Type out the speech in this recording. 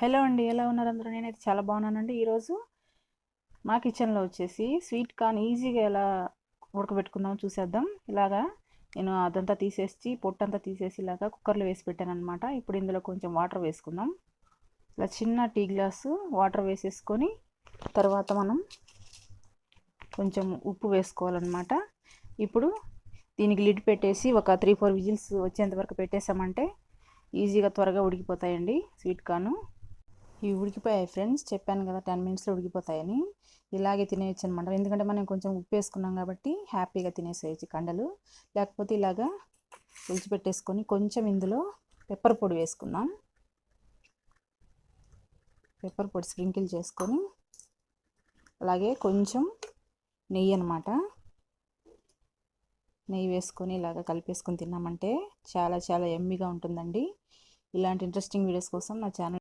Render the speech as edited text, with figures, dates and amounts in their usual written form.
Hello అండి, ఎలా ఉన్నారు అందరూ? నేనైతే చాలా బాగున్నానండి. ఈరోజు మా కిచెన్లో వచ్చేసి స్వీట్ కార్న్ ఈజీగా ఎలా ఉడకబెట్టుకుందామో చూసేద్దాం. ఇలాగా నేను అదంతా తీసేసి పొట్టంతా తీసేసి ఇలాగా కుక్కర్లో వేసి పెట్టాను అనమాట. ఇప్పుడు ఇందులో కొంచెం వాటర్ వేసుకుందాం. ఇలా చిన్న టీ గ్లాసు వాటర్ వేసేసుకొని తర్వాత మనం కొంచెం ఉప్పు వేసుకోవాలన్నమాట. ఇప్పుడు దీనికి లిడ్ పెట్టేసి ఒక 3-4 విజిల్స్ వచ్చేంత వరకు పెట్టేసామంటే ఈజీగా త్వరగా ఉడికిపోతాయండి స్వీట్ కార్న్. ఇవి ఉడికిపోయాయి ఫ్రెండ్స్, చెప్పాను కదా 10 మినిట్స్లో ఉడికిపోతాయని. ఇలాగే తినేయచ్చు అనమాట, ఎందుకంటే మనం కొంచెం ఉప్పు వేసుకున్నాం కాబట్టి హ్యాపీగా తినేసేయచ్చు కండలు. లేకపోతే ఇలాగా విడిచిపెట్టేసుకొని కొంచెం ఇందులో పెప్పర్ పొడి వేసుకుందాం. పెప్పర్ పొడి స్ప్రింకిల్ చేసుకొని అలాగే కొంచెం నెయ్యి అనమాట, నెయ్యి వేసుకొని ఇలాగ కలిపేసుకొని తిన్నామంటే చాలా చాలా యమ్మీగా ఉంటుందండి. ఇలాంటి ఇంట్రెస్టింగ్ వీడియోస్ కోసం నా ఛానల్